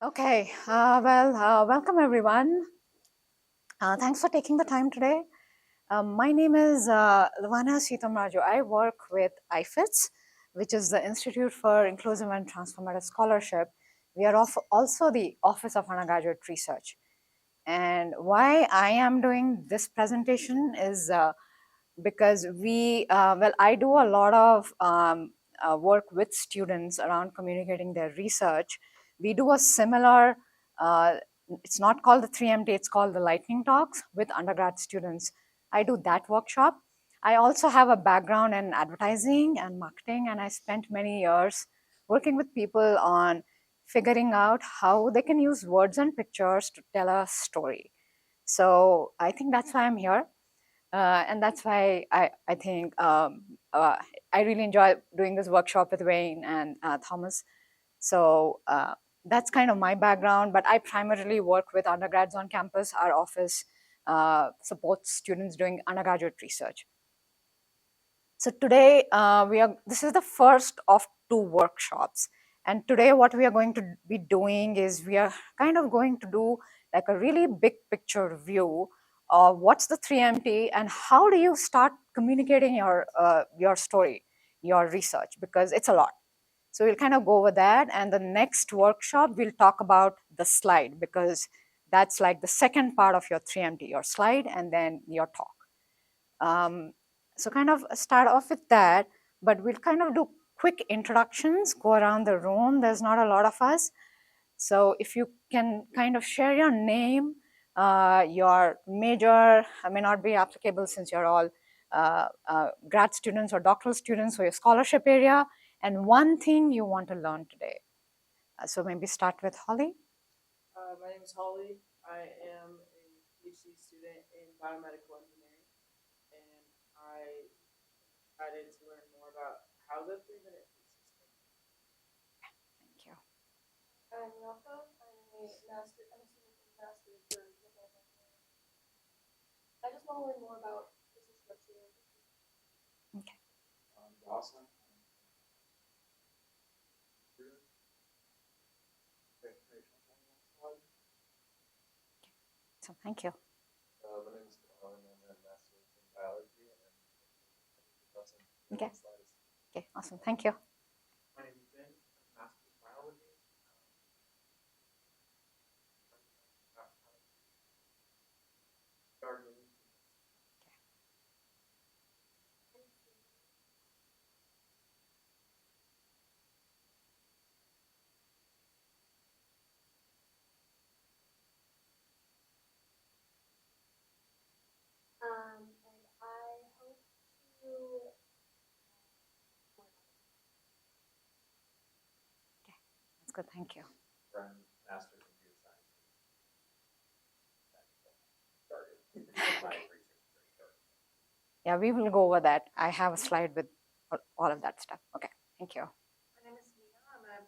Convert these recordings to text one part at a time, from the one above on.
Okay, welcome everyone. Thanks for taking the time today. My name is Luvana Seetamraju. I work with IFITS, which is the Institute for Inclusive and Transformative Scholarship. We are also the Office of Undergraduate Research. And why I am doing this presentation is because I do a lot of work with students around communicating their research. We do a similar, uh, it's not called the 3MT, it's called the lightning talks with undergrad students. I do that workshop. I also have a background in advertising and marketing, and I spent many years working with people on figuring out how they can use words and pictures to tell a story. So I think that's why I'm here. And that's why I think I really enjoy doing this workshop with Wayne and Thomas. So that's kind of my background, but I primarily work with undergrads on campus. Our office supports students doing undergraduate research. So today this is the first of two workshops. And today what we are going to be doing is we are kind of going to do like a really big picture view of what's the 3MT and how do you start communicating your story, your research, because it's a lot. So we'll kind of go over that. And the next workshop, we'll talk about the slide, because that's like the second part of your 3MT, your slide and then your talk. So kind of start off with that, but we'll kind of do quick introductions, go around the room. There's not a lot of us. So if you can kind of share your name, your major, I may not be applicable since you're all grad students or doctoral students, or your scholarship area, and one thing you want to learn today. So maybe start with Holly. My name is Holly. I am a PhD student in biomedical engineering, and I decided to learn more about how the 3 minute thesis came. Thank you. I'm Rocco. I'm a student in master's for mechanical engineering. I just want to learn more about thesis structure. Okay. Awesome. So thank you. My name is Colin. I'm a master's in biology and Okay. Okay, awesome. Thank you. My name is Ben. I'm a master's in biology. And I hope to. Okay, that's good. Thank you. I'm master's in computer science. Yeah, we will go over that. I have a slide with all of that stuff. Okay, thank you. My name is Nina. I'm a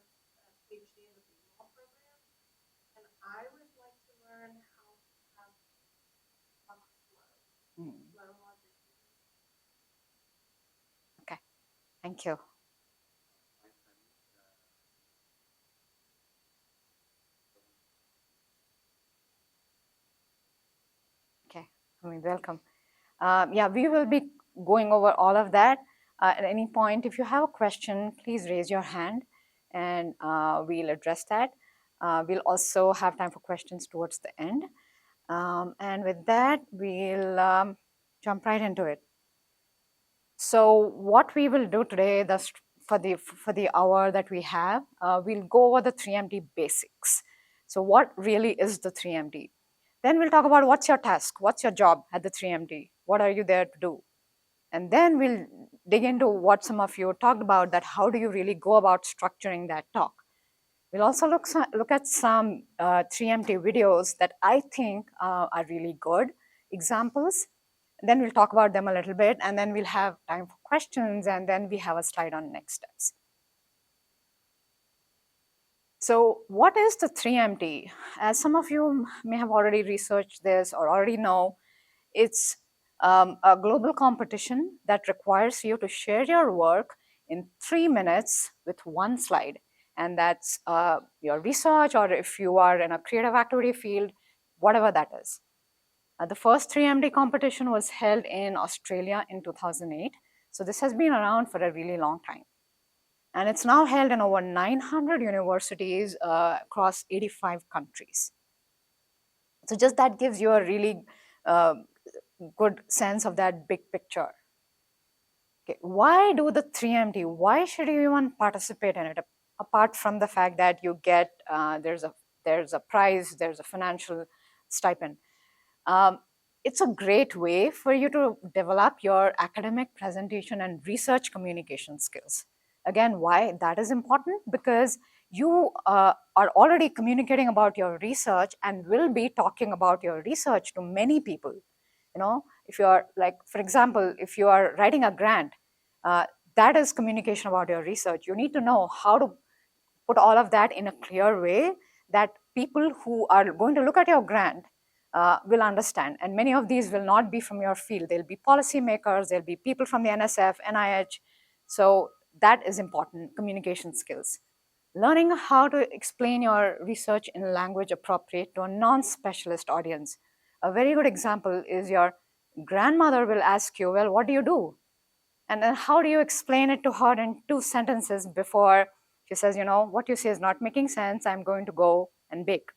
PhD in the law program, and I would like to learn how to have flow logic. Okay, thank you. Okay, I mean, welcome. Yeah, we will be going over all of that. At any point, if you have a question, please raise your hand and we'll address that. We'll also have time for questions towards the end. And with that, we'll jump right into it. So what we will do today, for the hour that we have, we'll go over the 3MT basics. So what really is the 3MT? Then we'll talk about what's your task, what's your job at the 3MT, what are you there to do? And then we'll dig into what some of you talked about, that how do you really go about structuring that talk. We'll also look at some 3MT videos that I think are really good examples. Then we'll talk about them a little bit, and then we'll have time for questions, and then we have a slide on next steps. So what is the 3MT? As some of you may have already researched this or already know, it's a global competition that requires you to share your work in 3 minutes with one slide. and that's your research, or if you are in a creative activity field, whatever that is. The first 3MD competition was held in Australia in 2008. So this has been around for a really long time. And it's now held in over 900 universities across 85 countries. So just that gives you a really good sense of that big picture. Okay, why do the 3MD? Why should you even participate in it? Apart from the fact that you get, there's a prize, there's a financial stipend. It's a great way for you to develop your academic presentation and research communication skills. Again, why that is important? Because you are already communicating about your research and will be talking about your research to many people. You know, if you are like, for example, if you are writing a grant, that is communication about your research. You need to know how to put all of that in a clear way that people who are going to look at your grant will understand. And many of these will not be from your field. They'll be policymakers, they'll be people from the NSF, NIH. So that is important, communication skills. Learning how to explain your research in language appropriate to a non-specialist audience. A very good example is your grandmother will ask you, well, what do you do? And then how do you explain it to her in 2 sentences before she says, you know, what you say is not making sense, I'm going to go and bake.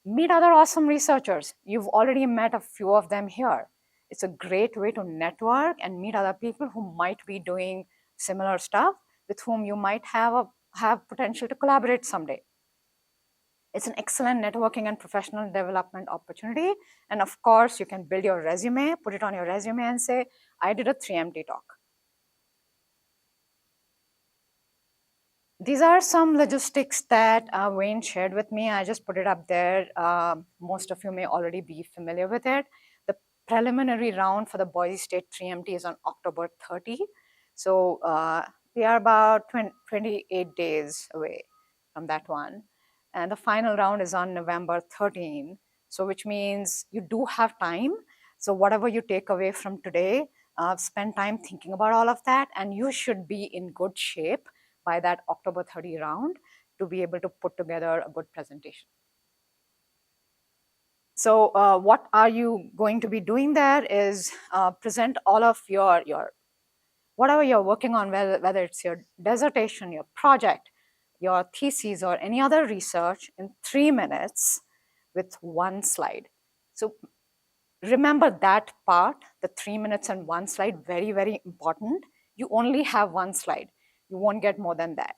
Meet other awesome researchers. You've already met a few of them here. It's a great way to network and meet other people who might be doing similar stuff, with whom you might have potential to collaborate someday. It's an excellent networking and professional development opportunity. And of course, you can build your resume, put it on your resume and say, I did a 3MD talk. These are some logistics that Wayne shared with me. I just put it up there. Most of you may already be familiar with it. The preliminary round for the Boise State 3MD is on October 30. So we are about 28 days away from that one. And the final round is on November 13. So which means you do have time. So whatever you take away from today, spend time thinking about all of that, and you should be in good shape by that October 30 round to be able to put together a good presentation. So what are you going to be doing there is present all of your whatever you're working on, whether it's your dissertation, your project, your thesis, or any other research in 3 minutes with 1 slide. So remember that part, the 3 minutes and 1 slide, very, very important. You only have 1 slide. You won't get more than that.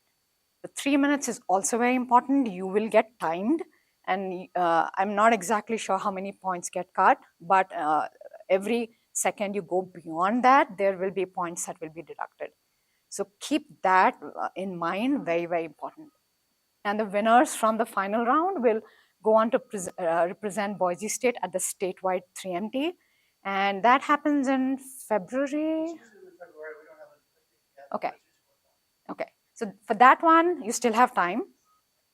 The 3 minutes is also very important. You will get timed, and I'm not exactly sure how many points get cut, but every second you go beyond that, there will be points that will be deducted. So keep that in mind, very, very important. And the winners from the final round will go on to represent Boise State at the statewide 3MD. And that happens in February. It's usually in February. We don't have a date yet. Okay. It's usually worth Okay, so for that one, you still have time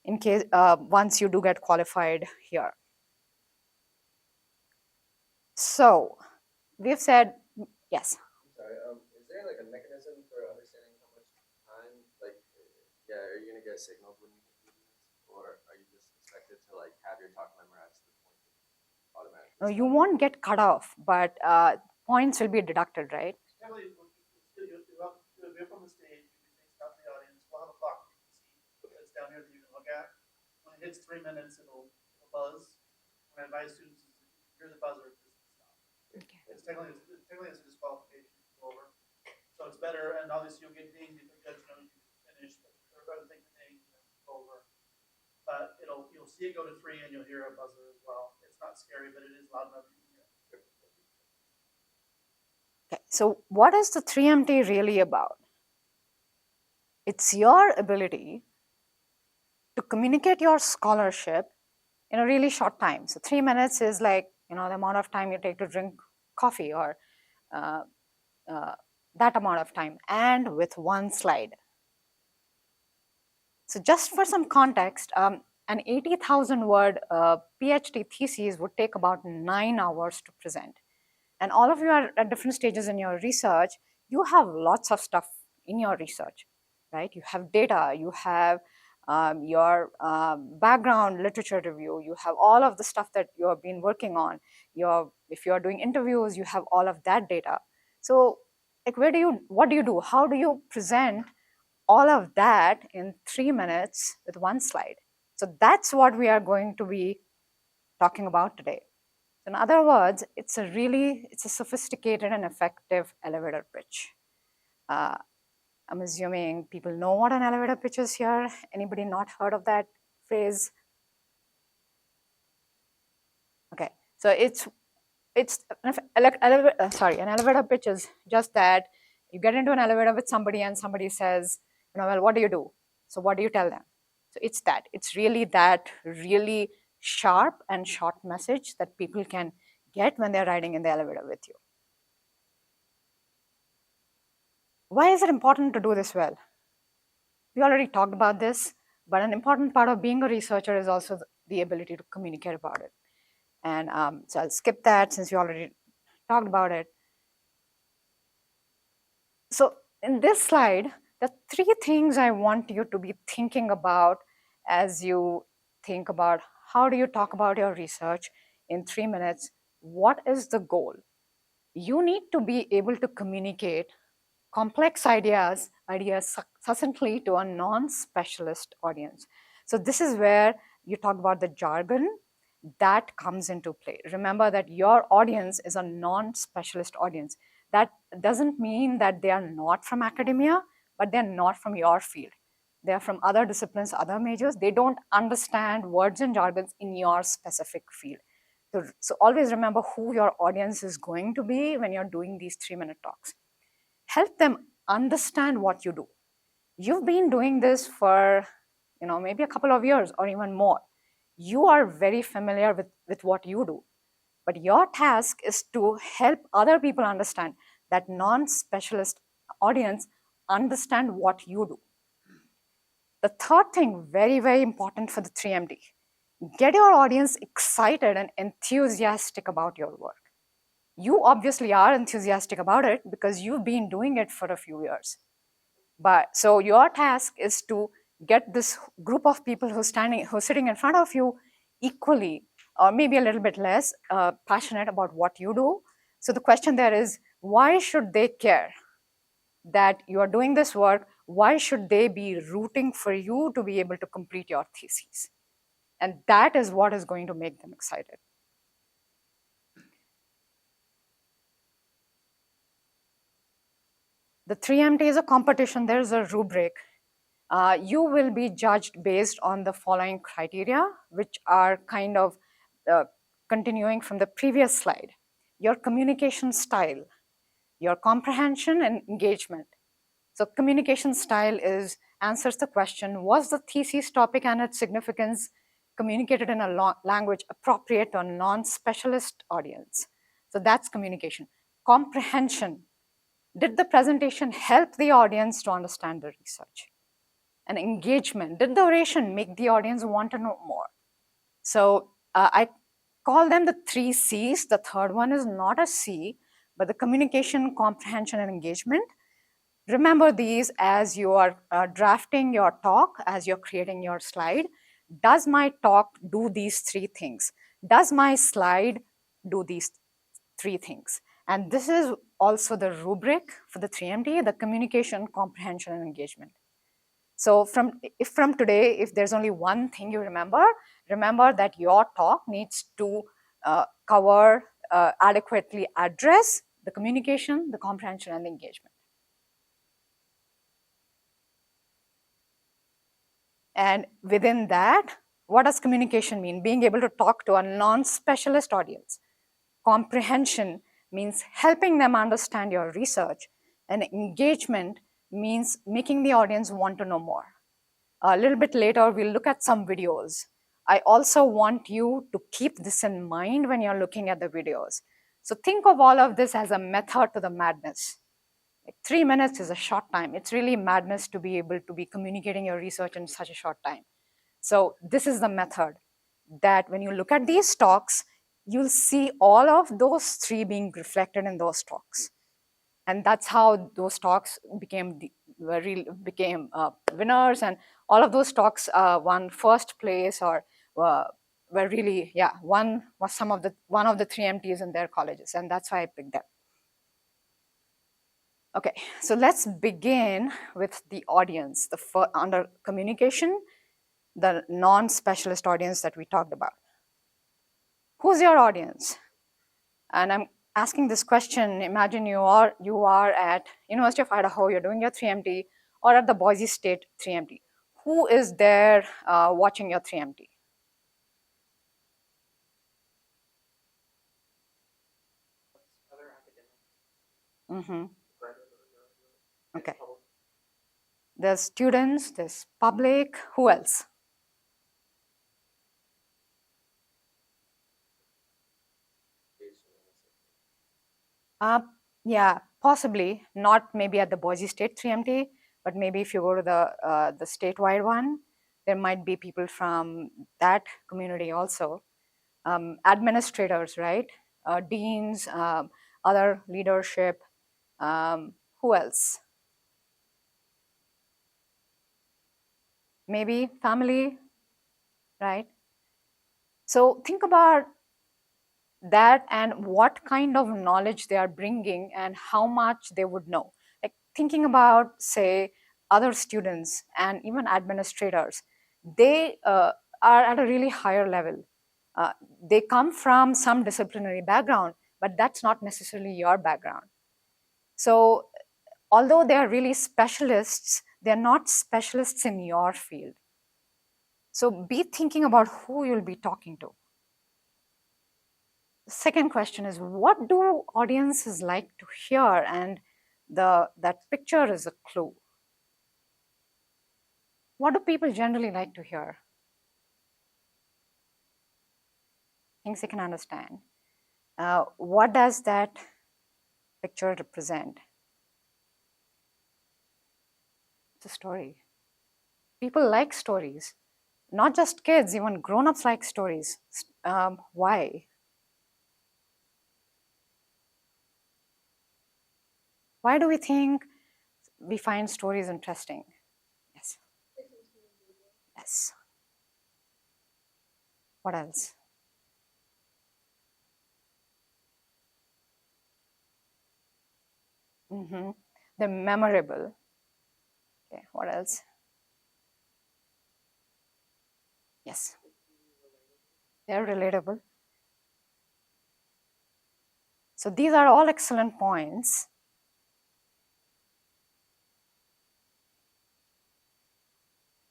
in case once you do get qualified here. So we've said, yes. I'm sorry. Is there like a mechanism for understanding how much time? Like, yeah, are you gonna get signaled when you hit 3 minutes, or are you just expected to like have your talk memorized to the point that automatically? No, you won't get cut off, but points will be deducted, right? Definitely, you're up on the stage. You can face out in the audience. We'll have a clock you can see that's down here that you can look at. When it hits 3 minutes, it'll buzz. What I advise students is if you hear the buzzer, just stop. Okay. It's technically it's a disqualification to go over. So it's better, and obviously you'll get dinged if the judge knows you finished, but you'd rather take the ding than go over. But you'll see it go to 3 and you'll hear a buzzer as well. It's not scary, but it is loud enough you can hear. Okay, so what is the 3MD really about? It's your ability to communicate your scholarship in a really short time. So 3 minutes is like, the amount of time you take to drink coffee, or that amount of time, and with 1 slide. So just for some context, an 80,000 word PhD thesis would take about 9 hours to present. And all of you are at different stages in your research. You have lots of stuff in your research, right? You have data, you have your background literature review, you have all of the stuff that you have been working on. If you're doing interviews, you have all of that data. So like what do you do? How do you present all of that in 3 minutes with one slide? So that's what we are going to be talking about today. In other words, it's a sophisticated and effective elevator pitch. I'm assuming people know what an elevator pitch is here. Anybody not heard of that phrase? Okay, so an elevator pitch is just that you get into an elevator with somebody and somebody says, well, what do you do? So what do you tell them? So it's that. It's really that really sharp and short message that people can get when they're riding in the elevator with you. Why is it important to do this well? We already talked about this, but an important part of being a researcher is also the ability to communicate about it. And so I'll skip that since we already talked about it. So in this slide, the 3 things I want you to be thinking about as you think about how do you talk about your research in 3 minutes. What is the goal? You need to be able to communicate complex ideas succinctly to a non-specialist audience. So this is where you talk about the jargon that comes into play. Remember that your audience is a non-specialist audience. That doesn't mean that they are not from academia, but they're not from your field. They're from other disciplines, other majors. They don't understand words and jargons in your specific field. So always remember who your audience is going to be when you're doing these 3-minute talks. Help them understand what you do. You've been doing this for maybe a couple of years or even more. You are very familiar with what you do. But your task is to help other people understand, that non-specialist audience understand what you do. The third thing, very, very important for the 3MD, get your audience excited and enthusiastic about your work. You obviously are enthusiastic about it because you've been doing it for a few years. But so your task is to get this group of people who's sitting in front of you equally or maybe a little bit less passionate about what you do. So the question there is, why should they care that you are doing this work? Why should they be rooting for you to be able to complete your thesis? And that is what is going to make them excited. The 3MT is a competition. There's a rubric. You will be judged based on the following criteria, which are kind of continuing from the previous slide. Your communication style, your comprehension and engagement. So communication style answers the question, was the thesis topic and its significance communicated in a language appropriate to a non-specialist audience? So that's communication. Comprehension. Did the presentation help the audience to understand the research? And engagement. Did the oration make the audience want to know more? So I call them the 3 C's. The third one is not a C, but the communication, comprehension, and engagement. Remember these as you are drafting your talk, as you're creating your slide. Does my talk do these 3 things? Does my slide do these 3 things? And this is also the rubric for the 3MD, the communication, comprehension, and engagement. So from today, if there's only one thing you remember that your talk needs to cover, adequately address the communication, the comprehension, and the engagement. And within that, what does communication mean? Being able to talk to a non-specialist audience. Comprehension means helping them understand your research, and engagement means making the audience want to know more. A little bit later, we'll look at some videos. I also want you to keep this in mind when you're looking at the videos. So think of all of this as a method to the madness. Like 3 minutes is a short time. It's really madness to be able to be communicating your research in such a short time. So this is the method that when you look at these talks, you'll see all of those 3 being reflected in those talks. And that's how those talks became became winners, and all of those talks won first place or were really, yeah, one was one of the 3MTs in their colleges, and that's why I picked them. Okay, so let's begin with the audience, under communication, the non-specialist audience that we talked about. Who's your audience? And I'm asking this question, imagine you are at University of Idaho, you're doing your 3MT, or at the Boise State 3MT. Who is there watching your 3MT? Other academics. Mm-hmm. Graduate or undergraduate. Okay. Public. There's students, there's public, who else? Yeah, possibly, not maybe at the Boise State 3MT, but maybe if you go to the statewide one, there might be people from that community also. Administrators, right? Deans, other leadership, who else? Maybe family, right? So think about that and what kind of knowledge they are bringing and how much they would know. Like thinking about, say, other students and even administrators, they are at a really higher level. They come from some disciplinary background, but that's not necessarily your background. So although they are really specialists, they're not specialists in your field. So be thinking about who you'll be talking to. The second question is, what do audiences like to hear? And that picture is a clue. What do people generally like to hear? Things they can understand. What does that picture represent? It's a story. People like stories. Not just kids, even grown-ups like stories. Why? Why do we think we find stories interesting? Yes. Yes. What else? Mm-hmm. They're memorable. Okay, what else? Yes. They're relatable. So these are all excellent points.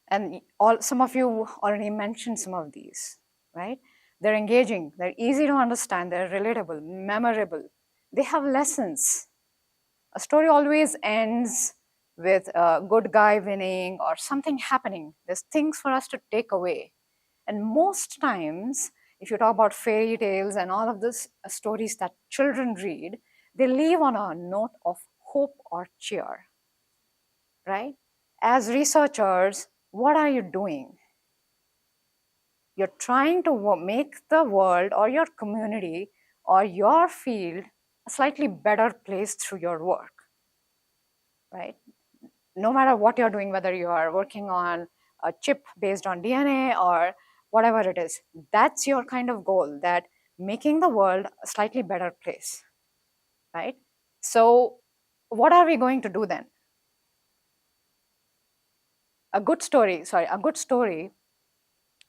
And some of you already mentioned some of these, right? They're engaging, they're easy to understand, they're relatable, memorable. They have lessons. A story always ends with a good guy winning or something happening. There's things for us to take away. And most times, if you talk about fairy tales and all of these stories that children read, they leave on a note of hope or cheer, right? As researchers, what are you doing? You're trying to make the world or your community or your field a slightly better place through your work, right? No matter what you're doing, whether you are working on a chip based on DNA or whatever it is, that's your kind of goal, that making the world a slightly better place, right? So what are we going to do then? A good story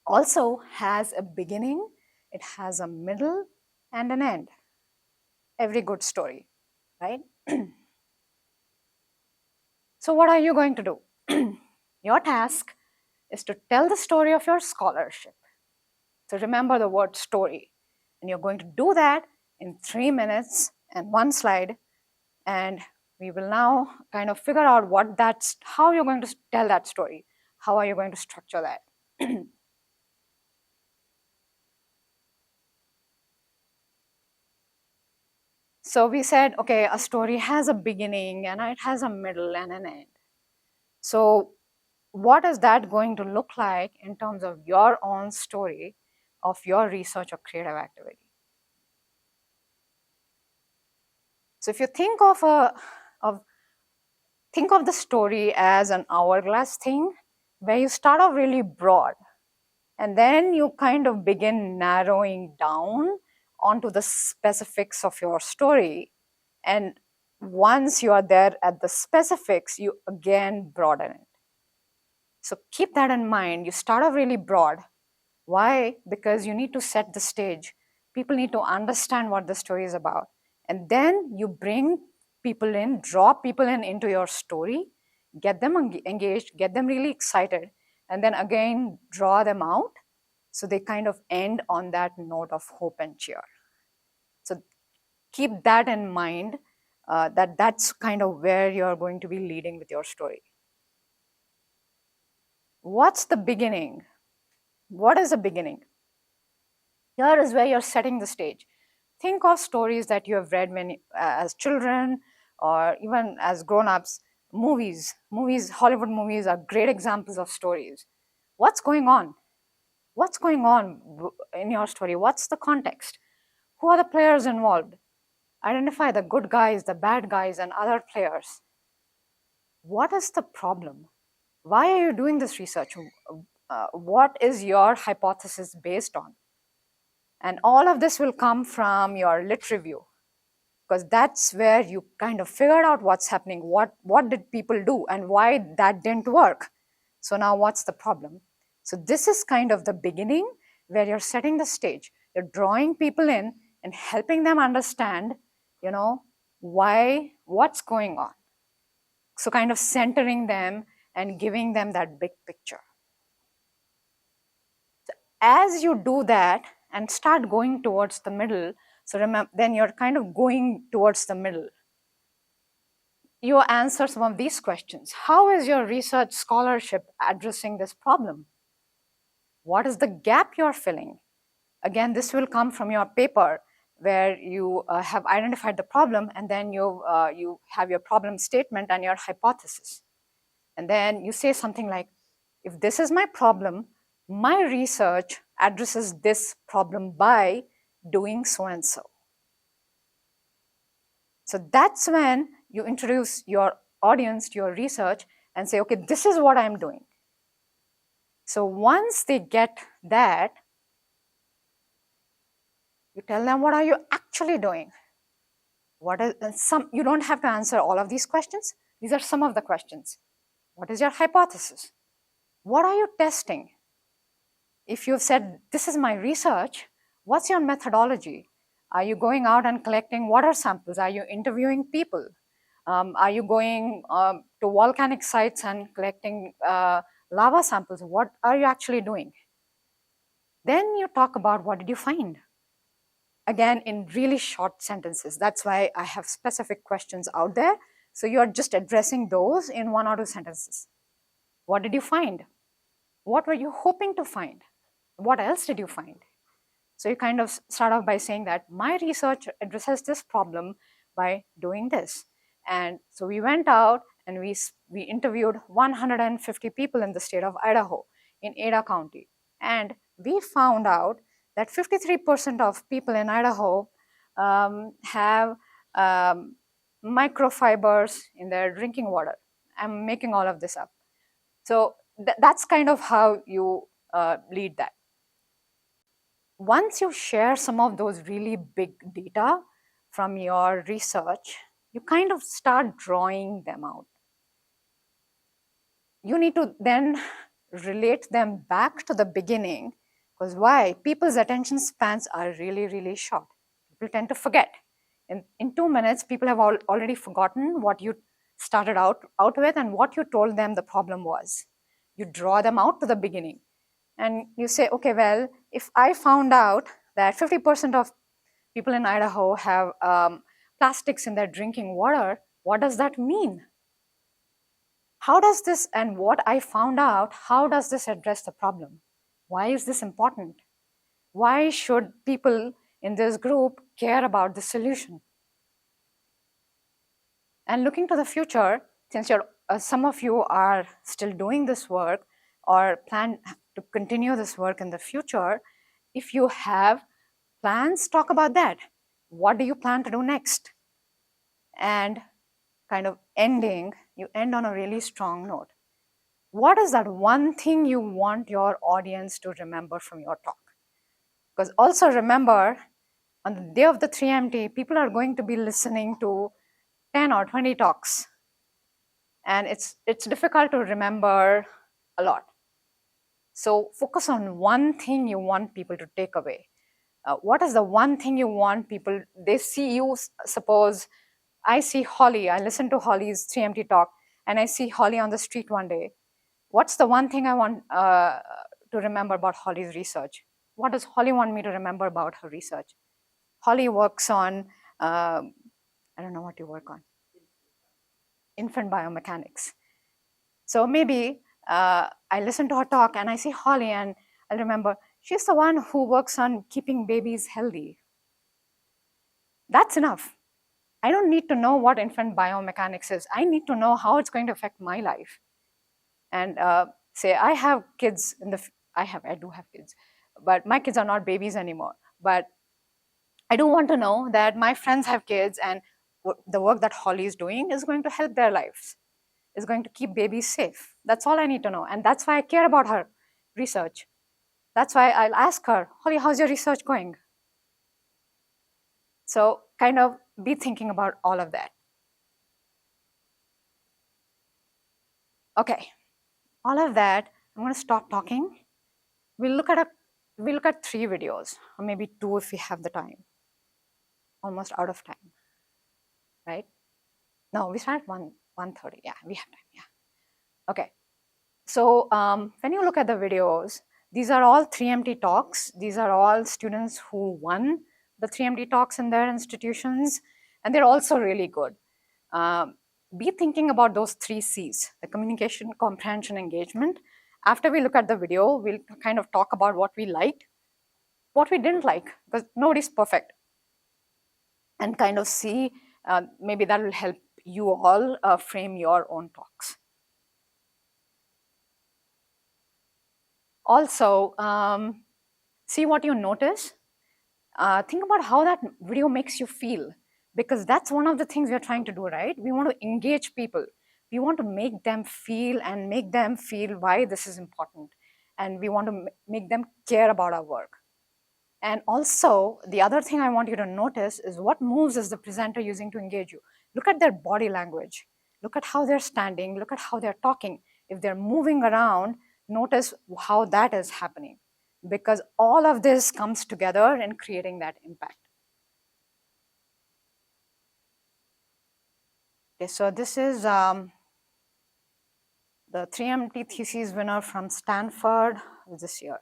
also has a beginning, it has a middle and an end. Every good story, right? So what are you going to do? Your task is to tell the story of your scholarship. So remember the word story. And you're going to do that in 3 minutes and 1 slide. And we will now kind of figure out how you're going to tell that story. How are you going to structure that? So we said, okay, a story has a beginning and it has a middle and an end. So what is that going to look like in terms of your own story of your research or creative activity? So if you think of think of the story as an hourglass thing where you start off really broad and then you kind of begin narrowing down onto the specifics of your story. And once you are there at the specifics, you again broaden it. So keep that in mind. You start off really broad. Why? Because you need to set the stage. People need to understand what the story is about. And then you bring people in, draw people in into your story, get them engaged, get them really excited, and then again draw them out so they kind of end on that note of hope and cheer. So keep that in mind, that's kind of where you're going to be leading with your story. What's the beginning? What is the beginning? Here is where you're setting the stage. Think of stories that you have read when, as children or even as grown-ups. Movies, Hollywood movies are great examples of stories. What's going on? What's going on in your story? What's the context? Who are the players involved? Identify the good guys, the bad guys, and other players. What is the problem? Why are you doing this research? What is your hypothesis based on? And all of this will come from your lit review, because that's where you kind of figured out what's happening, what did people do, and why that didn't work. So now what's the problem? So this is kind of the beginning where you're setting the stage. You're drawing people in and helping them understand, why, what's going on. So kind of centering them and giving them that big picture. So as you do that and start going towards the middle, so remember, then you're kind of going towards the middle. You answer some of these questions. How is your research scholarship addressing this problem? What is the gap you're filling? Again, this will come from your paper where you have identified the problem, and then you have your problem statement and your hypothesis. And then you say something like, if this is my problem, my research addresses this problem by doing so and so. So that's when you introduce your audience to your research and say, okay, this is what I'm doing. So once they get that, you tell them, what are you actually doing? You don't have to answer all of these questions. These are some of the questions. What is your hypothesis? What are you testing? If you've said, this is my research, what's your methodology? Are you going out and collecting water samples? Are you interviewing people? Are you going to volcanic sites and collecting lava samples? What are you actually doing? Then you talk about, what did you find? Again, in really short sentences. That's why I have specific questions out there. So you're just addressing those in 1 or 2 sentences. What did you find? What were you hoping to find? What else did you find? So you kind of start off by saying that my research addresses this problem by doing this. And so we went out and we interviewed 150 people in the state of Idaho, in Ada County. And we found out that 53% of people in Idaho have microfibers in their drinking water. I'm making all of this up. So that's kind of how you lead that. Once you share some of those really big data from your research, you kind of start drawing them out. You need to then relate them back to the beginning, because why? People's attention spans are really, really short. People tend to forget. In 2 minutes, people have already forgotten what you started out with and what you told them the problem was. You draw them out to the beginning. And you say, okay, well, if I found out that 50% of people in Idaho have plastics in their drinking water, what does that mean? How does this, and what I found out, how does this address the problem? Why is this important? Why should people in this group care about the solution? And looking to the future, since some of you are still doing this work or plan to continue this work in the future, if you have plans, talk about that. What do you plan to do next? And kind of ending You end on a really strong note. What is that one thing you want your audience to remember from your talk? Because also remember, on the day of the 3MT, people are going to be listening to 10 or 20 talks. And it's difficult to remember a lot. So focus on one thing you want people to take away. What is the one thing you want people, they see you, suppose I see Holly, I listen to Holly's 3MT talk, and I see Holly on the street one day. What's the one thing I want to remember about Holly's research? What does Holly want me to remember about her research? Holly works on, I don't know what you work on, infant biomechanics. So maybe I listen to her talk and I see Holly and I'll remember, she's the one who works on keeping babies healthy. That's enough. I don't need to know what infant biomechanics is. I need to know how it's going to affect my life. And say I have kids I do have kids, but my kids are not babies anymore. But I do want to know that my friends have kids and the work that Holly is doing is going to help their lives, is going to keep babies safe. That's all I need to know. And that's why I care about her research. That's why I'll ask her, Holly, how's your research going? So kind of be thinking about all of that. Okay, all of that, I'm going to stop talking. We'll look at 3 videos, or maybe 2 if we have the time. Almost out of time, right? No, we start at 1:30. Yeah, we have time. Yeah. Okay. So when you look at the videos, these are all 3MT talks. These are all students who won the 3MT talks in their institutions, and they're also really good. Be thinking about those 3 C's, the communication, comprehension, engagement. After we look at the video, we'll kind of talk about what we liked, what we didn't like, because nobody's perfect. And kind of see, maybe that will help you all frame your own talks. Also, see what you notice. Think about how that video makes you feel, because that's one of the things we're trying to do, right? We want to engage people. We want to make them feel why this is important. And we want to make them care about our work. And also, the other thing I want you to notice is what moves is the presenter using to engage you. Look at their body language. Look at how they're standing. Look at how they're talking. If they're moving around, notice how that is happening. Because all of this comes together in creating that impact. Okay, so this is the 3MT thesis winner from Stanford this year.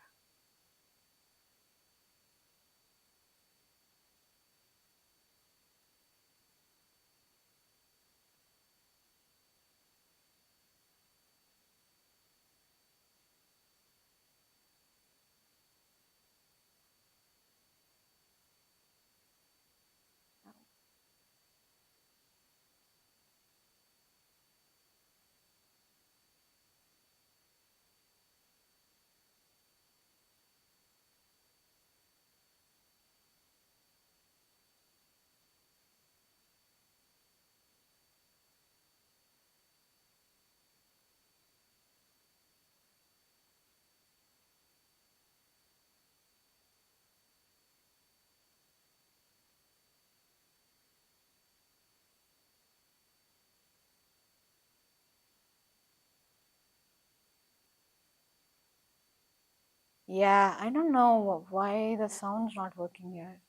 Yeah, I don't know why the sound's not working here.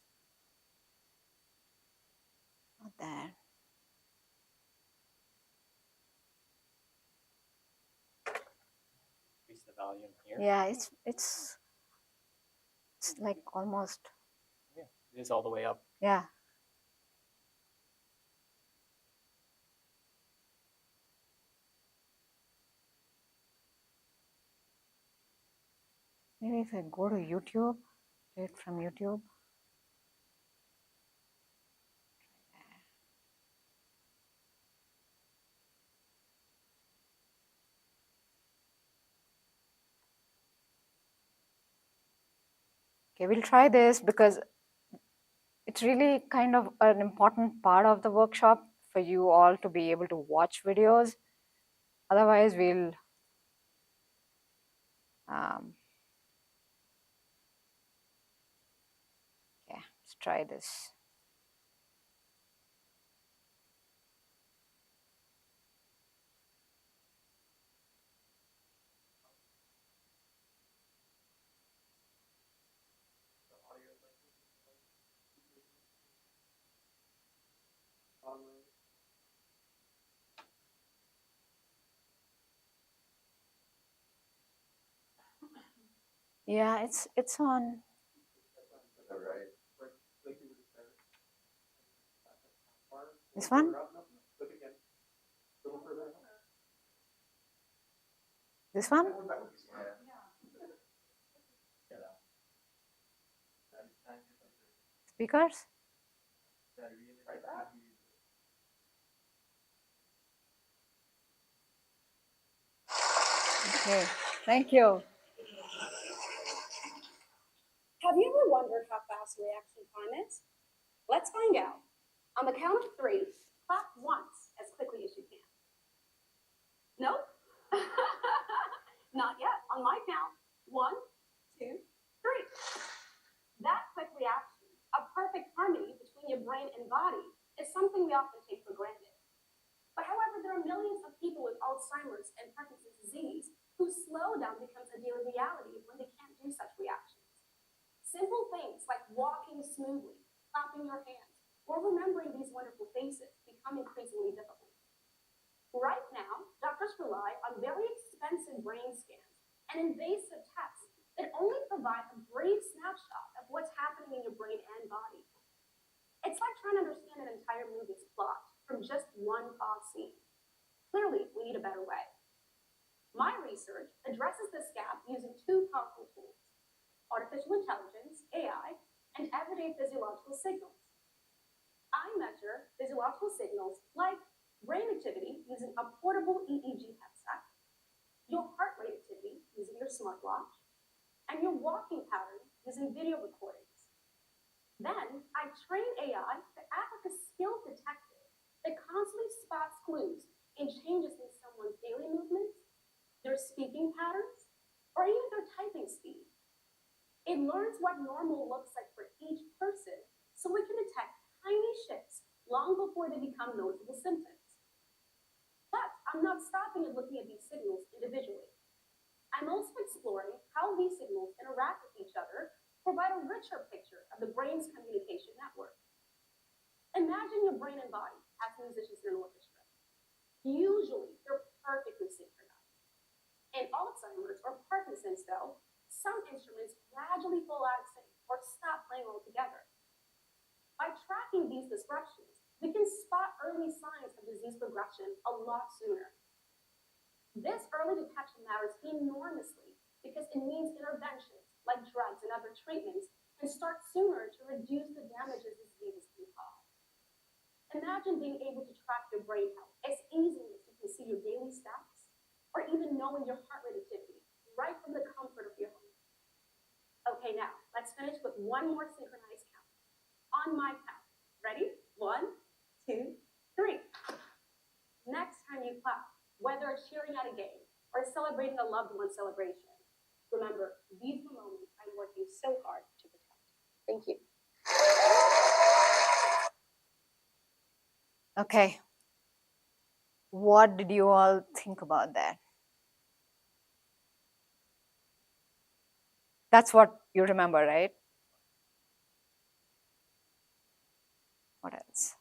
Not there. Increase the volume here. Yeah, it's like almost. Yeah, it is all the way up. Yeah. Maybe if I go to YouTube, play it from YouTube. Okay, we'll try this because it's really kind of an important part of the workshop for you all to be able to watch videos Otherwise, we'll okay, let's try this. The audio link is bottom right. Yeah, it's on. All right. Click over to start. This one? No, click again. A little further up. This one? That would be smart. Speakers? Try that. Okay, thank you. Have you ever wondered how fast a reaction time is? Let's find out. On the count of 3, clap once as quickly as you can. Nope. Not yet. On my count. 1, 2, 3. That quick reaction, a perfect harmony between your brain and body, is something we often take for granted. But however, there are millions of people with Alzheimer's and Parkinson's disease whose slowdown becomes a daily reality when they can't do such reactions. Simple things like walking smoothly, clapping your hands, or remembering these wonderful faces become increasingly difficult. Right now, doctors rely on very expensive brain scans and invasive tests that only provide a brief snapshot of what's happening in your brain and body. It's like trying to understand an entire movie's plot from just one pause scene. Clearly, we need a better way. My research addresses this gap using 2 powerful tools: artificial intelligence, AI, and everyday physiological signals. I measure physiological signals like brain activity using a portable EEG headset, your heart rate activity using your smartwatch, and your walking pattern using video recordings. Then I train AI to act like a skilled detective that constantly spots clues in changes in someone's daily movements, their speaking patterns, or even their typing speed. It learns what normal looks like for each person, so it can detect tiny shifts long before they become noticeable symptoms. But I'm not stopping at looking at these signals individually. I'm also exploring how these signals interact with each other to provide a richer picture of the brain's communication network. Imagine your brain and body as musicians in an orchestra. Usually, they're perfectly synchronized. In Alzheimer's or Parkinson's, though, some instruments gradually fall out of sync or stop playing altogether. By tracking these disruptions, we can spot early signs of disease progression a lot sooner. This early detection matters enormously because it means interventions like drugs and other treatments can start sooner to reduce the damages diseases can cause. Imagine being able to track your brain health as easily as you can see your daily steps, or even knowing your heart rate activity right from the comfort of your home. Okay, now let's finish with one more synchronized count. On my count. Ready? 1, 2, 3. Next time you clap, whether it's cheering at a game or celebrating a loved one celebration, remember, these are the moments I'm working so hard to protect. Thank you. Okay. What did you all think about that? That's what you remember, right? What else?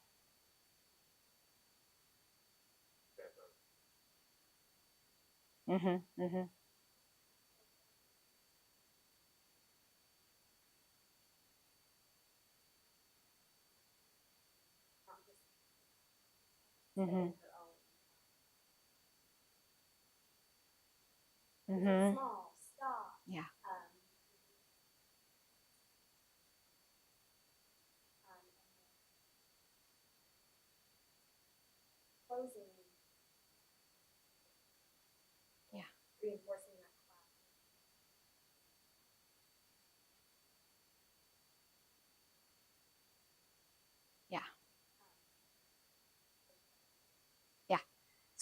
Mm-hmm. Mm-hmm. Mm-hmm. Mm-hmm. Small, stop. Yeah. Closing. Yeah. Reinforcing that clap. Yeah. Yeah.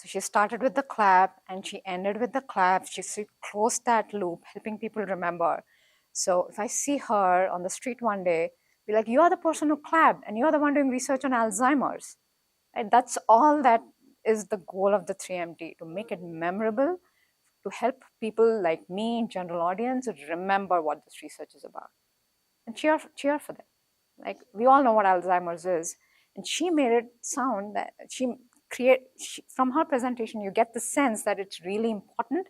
So she started with the clap and she ended with the clap. She closed that loop, helping people remember. So if I see her on the street one day, be like, you are the person who clapped and you are the one doing research on Alzheimer's. And that's all that is the goal of the 3MT, to make it memorable, to help people like me, general audience, remember what this research is about. And cheer for them. Like, we all know what Alzheimer's is. And she made it sound that from her presentation, you get the sense that it's really important.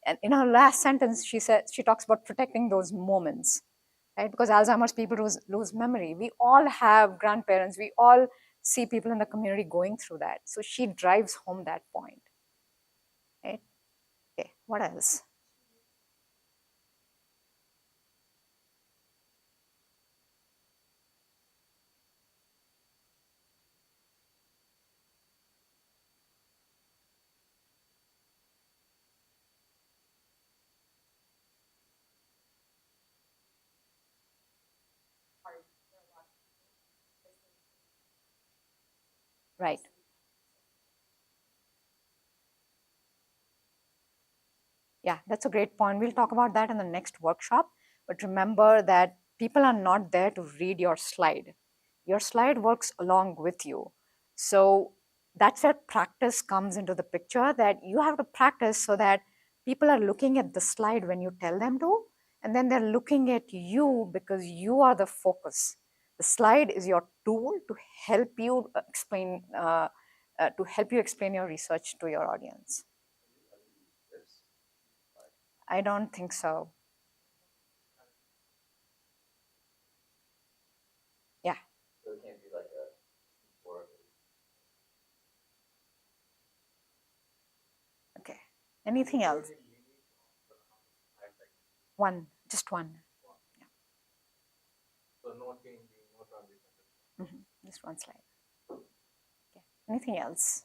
And in her last sentence, she talks about protecting those moments, right? Because Alzheimer's people lose memory. We all have grandparents. We all see people in the community going through that. So she drives home that point, right? Okay, what else? Right. Yeah, that's a great point. We'll talk about that in the next workshop. But remember that people are not there to read your slide. Your slide works along with you. So that's where practice comes into the picture, that you have to practice so that people are looking at the slide when you tell them to, and then they're looking at you because you are the focus. The slide is your tool to help you explain your research to your audience. I don't think so. Yeah. So it can't be like a or Okay. Anything else? One, just one. Yeah. so no changing, no transition. Just one slide. Okay. Anything else?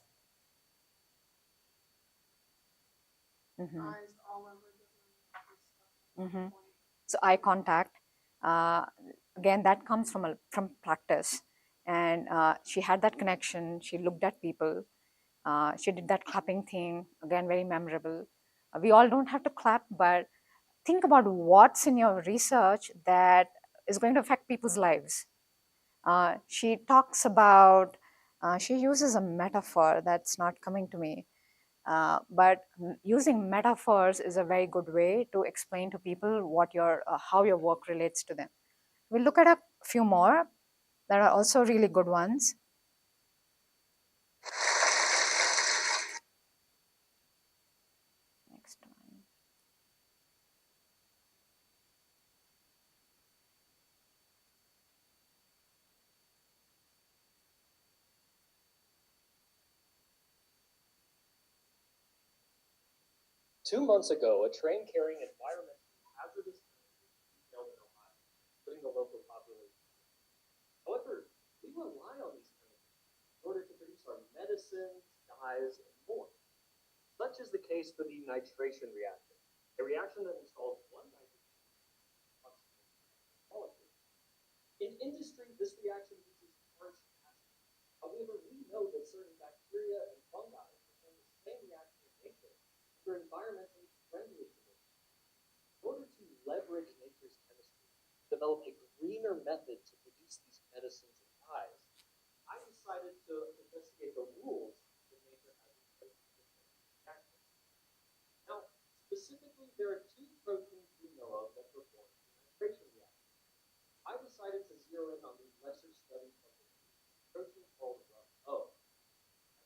Eyes all over the Mm-hmm. So eye contact, again, that comes from practice. And she had that connection. She looked at people. She did that clapping thing, again, very memorable. We all don't have to clap, but think about what's in your research that is going to affect people's lives. She talks about, she uses a metaphor that's not coming to me. But using metaphors is a very good way to explain to people how your work relates to them. We'll look at a few more that are also really good ones. Next one. 2 months ago, a train carrying environmentally hazardous chemicals failed in Ohio, putting the local population. However, we rely on these chemicals in order to produce our medicines, dyes, and more. Such is the case for the nitration reaction, a reaction that installs one nitrogen molecule. In industry, this reaction uses harsh acids. However, we know that certain bacteria and fungi perform the same reaction in nature under environmentally friendly conditions. In order to leverage nature's chemistry, develop a greener method to produce these medicines and dyes, I decided to investigate the rules that nature has in place to perform this reaction. Now, specifically, there are two proteins we know of that perform the nitration reaction. I decided to zero in on the lesser studied of the two, a protein called RUF-O.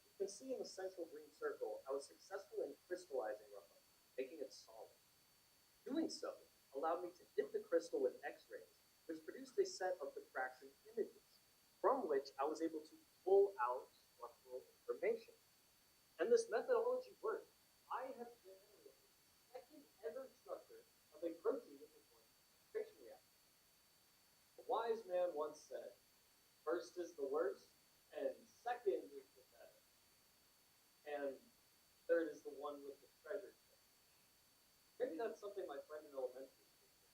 You can see in the central green circle, I was successful in crystallizing RUF-O, making it solid. Doing so allowed me to hit the crystal with X-rays, which produced a set of diffraction images, from which I was able to pull out structural information. And this methodology worked. I have generated the second ever structure of a protein that performs the nitration reaction. A wise man once said, "First is the worst, and second is the better. And third is the one with the treasure chest." Maybe that's something my friend in elementary school said.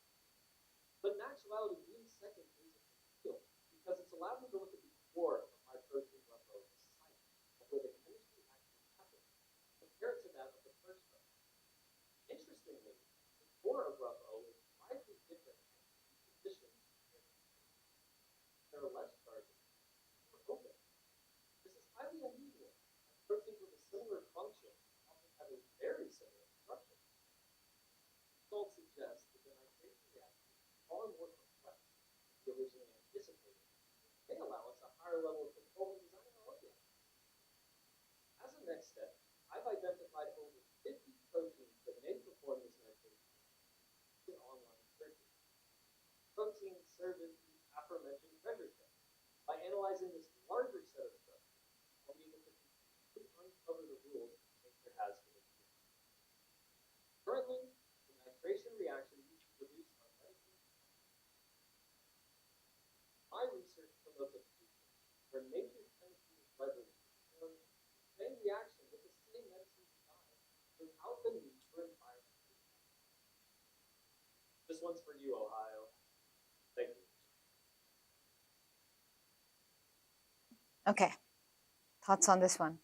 But in actuality, being second is a big deal, because it's allowed me to look at the core of my protein RUF-O, the site of where the chemistry actually happens. Interestingly, the core of RUFO is widely different in positions. There are less charges, more open. This is highly unusual, as proteins with a similar function often have a very similar structure. Results suggest that the nitration reaction is far more complex than we originally anticipated, and may allow us a higher level of control in designing our reaction. As a next step, I've identified over 50 proteins that may perform this nitration in online searches. Proteins serve as the aforementioned treasure chest. By analyzing this larger set of structures, I'll be able to completely uncover the rules nature has for this reaction. Currently, the nitration reaction used to produce our medicine. My research promotes a future where nature's chemistry is leveraged to perform the same reaction with the same medicine design without the need for environmental testing. This one's for you, Ohio. Thank you. Okay, thoughts on this one?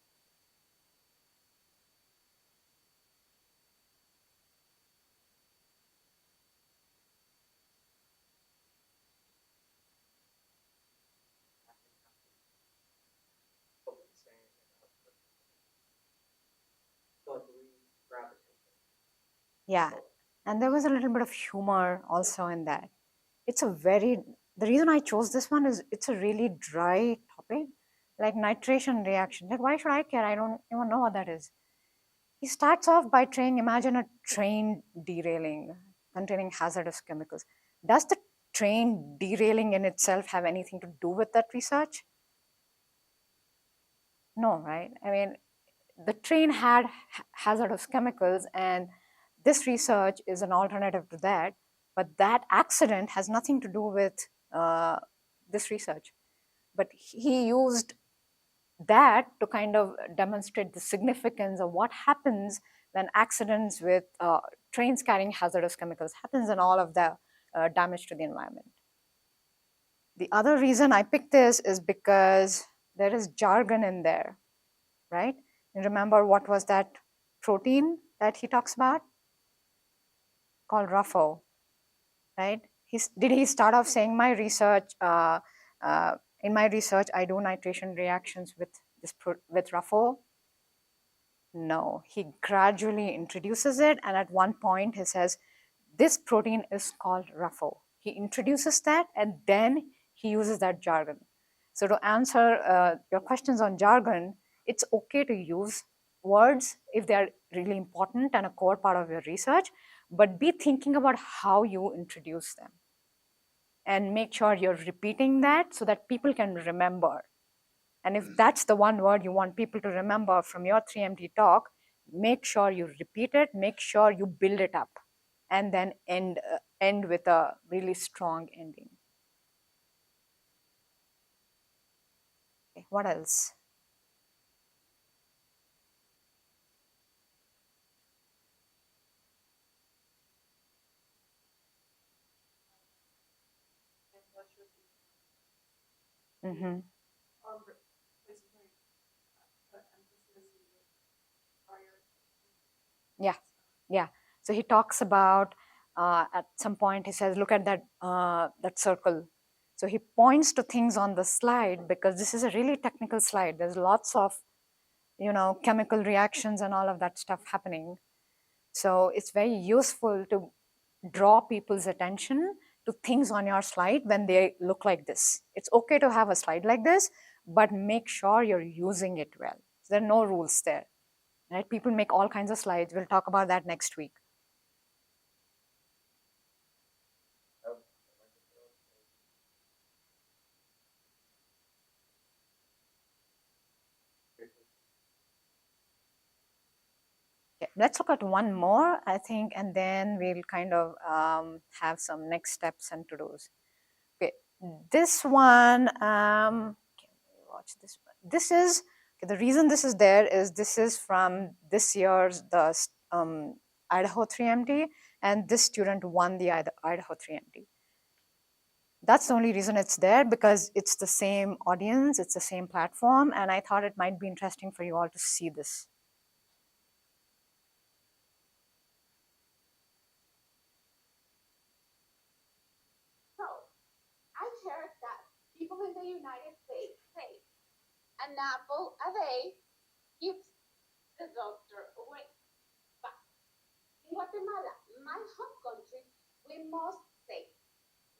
Yeah, and there was a little bit of humor also in that. It's a very, the reason I chose this one is it's a really dry topic, like nitration reaction. Like, why should I care? I don't even know what that is. He starts off by saying, imagine a train derailing containing hazardous chemicals. Does the train derailing in itself have anything to do with that research? No, right? I mean, the train had hazardous chemicals, and this research is an alternative to that, but that accident has nothing to do with this research. But he used that to kind of demonstrate the significance of what happens when accidents with trains carrying hazardous chemicals happens and all of the damage to the environment. The other reason I picked this is because there is jargon in there, right? And remember, what was that protein that he talks about? Called RUFO, right? Did he start off saying my research, in my research, I do nitration reactions with RUFO? No, he gradually introduces it, and at one point he says, this protein is called RUFO. He introduces that, and then he uses that jargon. So to answer your questions on jargon, it's okay to use words if they are really important and a core part of your research, but be thinking about how you introduce them. And make sure you're repeating that so that people can remember. And if that's the one word you want people to remember from your 3MT talk, make sure you repeat it, make sure you build it up, and then end with a really strong ending. Okay, what else? Mm-hmm. Yeah, yeah. So he talks about at some point he says, look at that that circle. So he points to things on the slide because this is a really technical slide. There's lots of chemical reactions and all of that stuff happening. So it's very useful to draw people's attention to things on your slide when they look like this. It's okay to have a slide like this, but make sure you're using it well. So there are no rules there. Right? People make all kinds of slides. We'll talk about that next week. Okay, let's look at one more, I think, and then we'll kind of have some next steps and to-dos. Okay, this one, can we watch this one? This is, okay, the reason this is there is this is from this year's the Idaho 3MT, and this student won the Idaho 3MT. That's the only reason it's there, because it's the same audience, it's the same platform, and I thought it might be interesting for you all to see this. the United States, an apple a day keeps the doctor away. But in Guatemala, my home country, we must say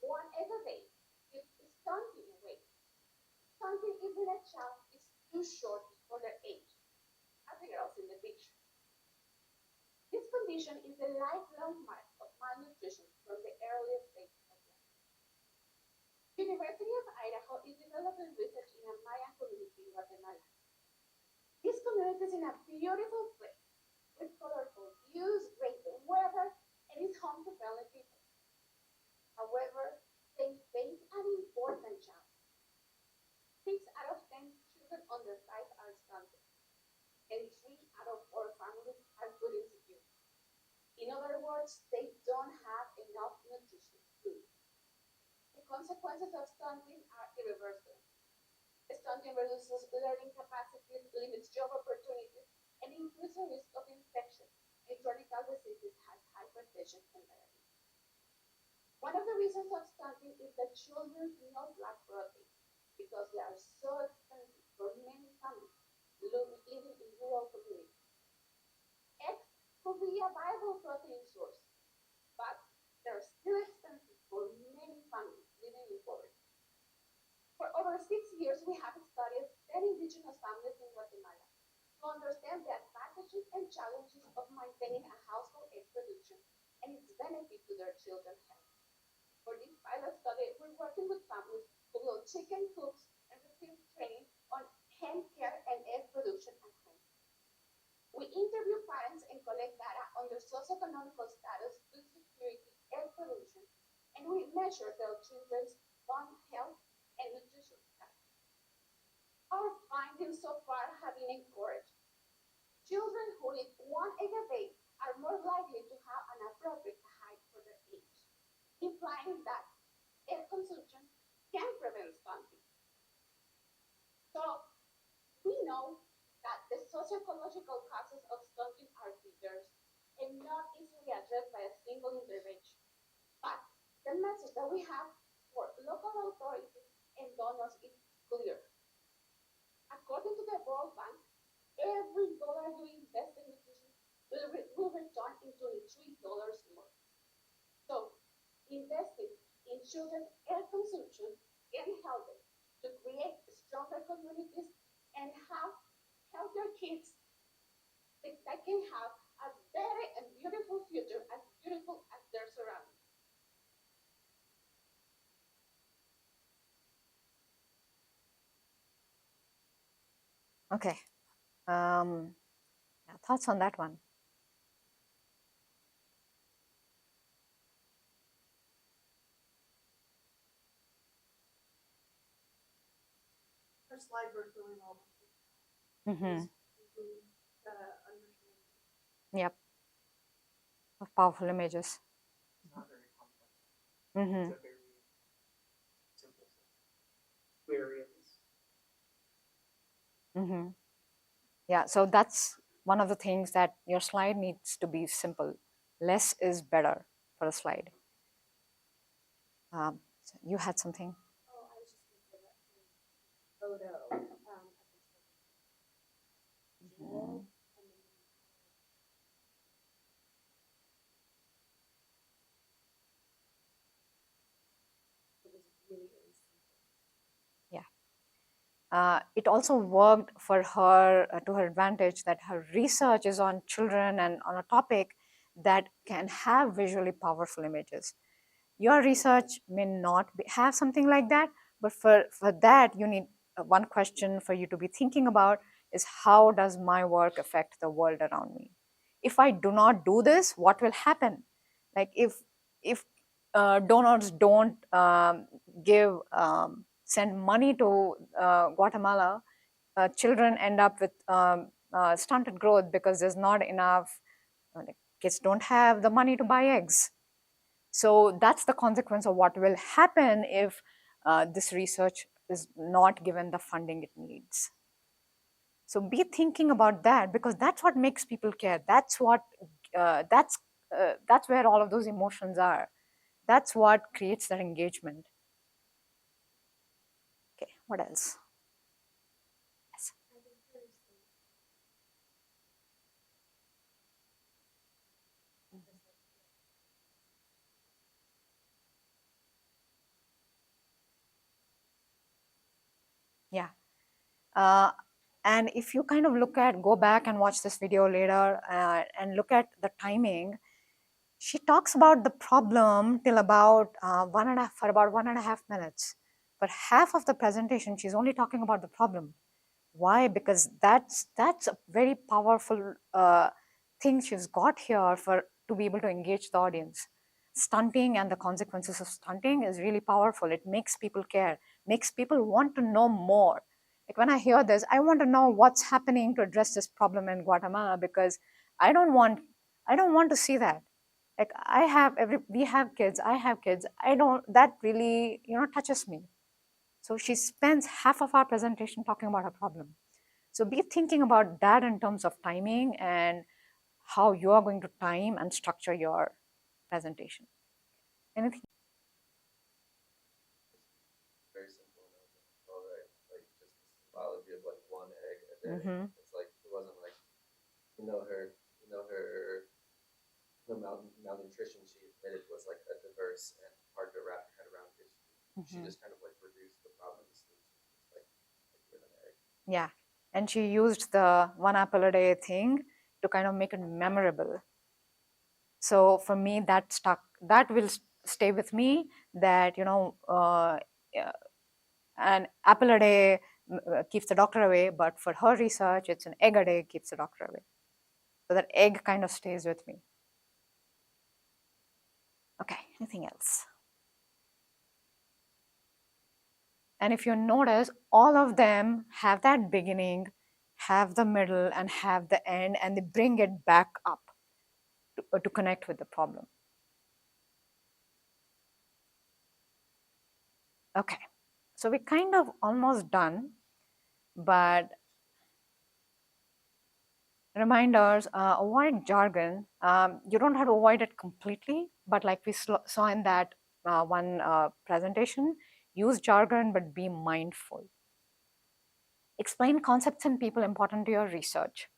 one egg a day keeps stunting away. Stunting is when a child is too short for their age, as the girls in the picture. This condition is a lifelong mark of malnutrition from the earliest stages of life. University of Idaho is developing research in a Mayan community in Guatemala. This community is in a beautiful place with colorful views, great weather, and is home to friendly people. However, they face an important challenge. 6 out of 10 children under 5 are stunted, and 3 out of 4 families are food insecure. In other words, they don't have enough nutritious food. The consequences of stunting are irreversible. Stunting reduces learning capacities, limits job opportunities, and increases the risk of infection and chronic diseases like hypertension and diabetes. One of the reasons of stunting is that children do not lack protein because they are so expensive for many families living in rural communities. Eggs could be a viable protein source, but they're still expensive for many families living in poverty. For over 6 years, we have studied 10 indigenous families in Guatemala to understand the advantages and challenges of maintaining a household egg production and its benefit to their children's health. For this pilot study, we're working with families who build chicken coops and receive training on hen care and egg production at home. We interview parents and collect data on their socioeconomic status, food security, egg production, and we measure their children's bone health and nutrition status. Our findings so far have been encouraging. Children who eat one egg a day are more likely to have an appropriate height for their age, implying that egg consumption can prevent stunting. So we know that the socio-ecological causes of stunting are diverse and not easily addressed by a single intervention. But the message that we have for local authorities and donors is clear. According to the World Bank, every dollar you invest in nutrition will return into $3 more. So, investing in children's air consumption can help them to create stronger communities and have healthier kids that can have a better and beautiful future, as beautiful as their surroundings. Okay. Thoughts on that one? Her slide worked really well. Mm-hmm. Understanding. Yep. Of powerful images. It's not very complex. Mm-hmm. It's a very simple system. Query is Mm-hmm. Yeah, so that's one of the things that your slide needs to be simple. Less is better for a slide. So you had something? Oh, I was just going to say that photo at the start. Mhm. It was really, really simple. It also worked for her to her advantage that her research is on children and on a topic that can have visually powerful images. Your research may not have something like that, but for that you need one question for you to be thinking about is how does my work affect the world around me? If I do not do this, what will happen? Like if donors don't send money to Guatemala, children end up with stunted growth because there's not enough, kids don't have the money to buy eggs. So that's the consequence of what will happen if this research is not given the funding it needs. So be thinking about that, because that's what makes people care. That's what that's where all of those emotions are. That's what creates that engagement. Okay. What else? Yes. Yeah. And if you kind of go back and watch this video later and look at the timing, she talks about the problem till about for about 1.5 minutes. But half of the presentation, she's only talking about the problem. Why? Because that's a very powerful thing she's got here to be able to engage the audience. Stunting and the consequences of stunting is really powerful. It makes people care, makes people want to know more. Like when I hear this, I want to know what's happening to address this problem in Guatemala, because I don't want to see that. Like we have kids, I have kids. That really, touches me. So she spends half of our presentation talking about her problem. So be thinking about that in terms of timing and how you are going to time and structure your presentation. Anything? Very simple and all right. Like just the symbology of like one egg a day. Mm-hmm. It's like it wasn't like her malnutrition she admitted was like a diverse and hard to wrap your head around issue. She Mm-hmm. just kind of like reduced the problem to solution, just like with an egg. Yeah. And she used the 1 apple a day thing to kind of make it memorable. So for me, that stuck. That will stay with me. That an apple a day keeps the doctor away, but for her research, it's an egg a day keeps the doctor away. So that egg kind of stays with me. Okay, anything else? And if you notice, all of them have that beginning, have the middle, and have the end, and they bring it back up to connect with the problem. Okay, so we're kind of almost done, but reminders, avoid jargon. You don't have to avoid it completely, but like we saw in that one presentation, use jargon, but be mindful. Explain concepts and people important to your research.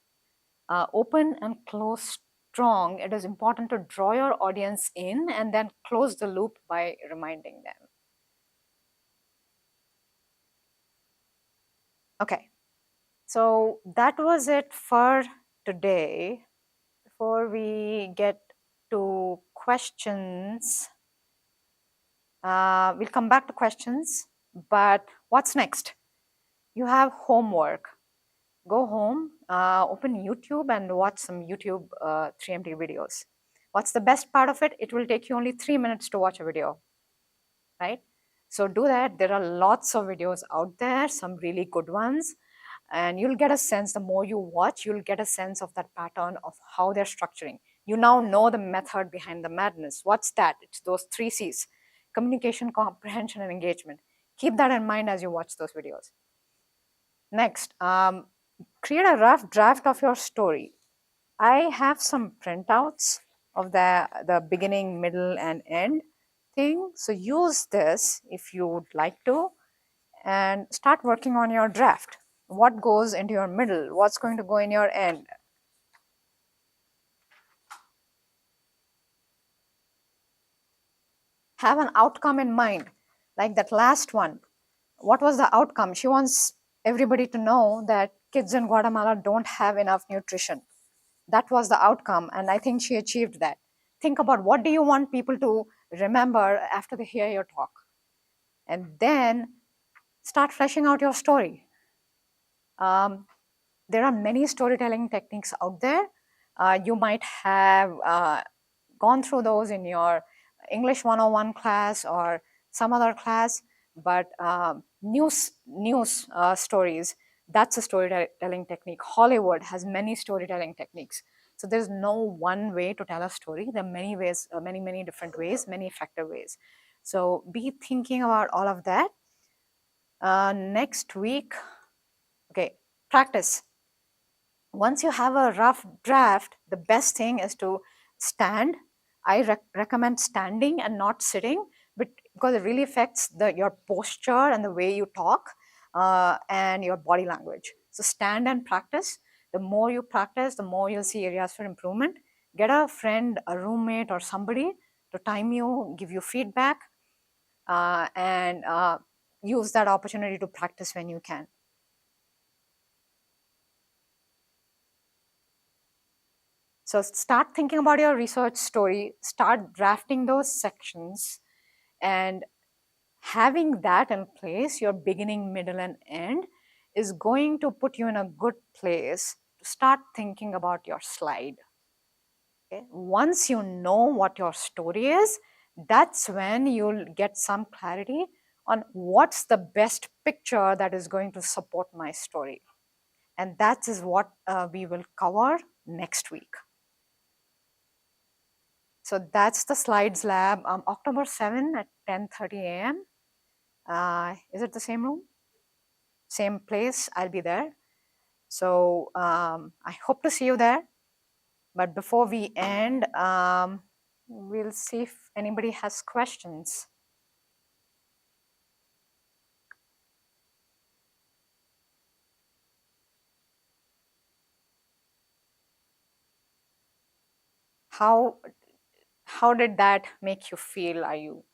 Open and close strong. It is important to draw your audience in and then close the loop by reminding them. Okay, so that was it for today. Before we get to questions, we'll come back to questions, but what's next? You have homework. Go home, open YouTube and watch some YouTube 3MT videos. What's the best part of it? It will take you only 3 minutes to watch a video, right? So do that. There are lots of videos out there, some really good ones, and you'll get a sense, the more you watch, you'll get a sense of that pattern of how they're structuring. You now know the method behind the madness. What's that? It's those 3 C's: communication, comprehension, and engagement. Keep that in mind as you watch those videos. Next, create a rough draft of your story. I have some printouts of the beginning, middle, and end thing. So use this if you would like to, and start working on your draft. What goes into your middle? What's going to go in your end? Have an outcome in mind, like that last one. What was the outcome? She wants everybody to know that kids in Guatemala don't have enough nutrition. That was the outcome, and I think she achieved that. Think about, what do you want people to remember after they hear your talk? And then start fleshing out your story. There are many storytelling techniques out there. You might have gone through those in your English 101 class or some other class, but news stories, that's a storytelling technique. Hollywood has many storytelling techniques. So there's no one way to tell a story. There are many ways, many different ways, many effective ways. So be thinking about all of that. Next week, okay, practice. Once you have a rough draft, the best thing is to stand. I recommend standing and not sitting, but because it really affects your posture and the way you talk. and your body language. So stand and practice. The more you practice, the more you'll see areas for improvement. Get a friend, a roommate, or somebody to time you, give you feedback, and use that opportunity to practice when you can. So start thinking about your research story, start drafting those sections, and having that in place, your beginning, middle, and end, is going to put you in a good place to start thinking about your slide. Okay? Once you know what your story is, that's when you'll get some clarity on what's the best picture that is going to support my story. And that is what we will cover next week. So that's the slides lab, October 7 at 10:30 a.m. Is it the same room? Same place, I'll be there. So I hope to see you there. But before we end, we'll see if anybody has questions. How did that make you feel? Are you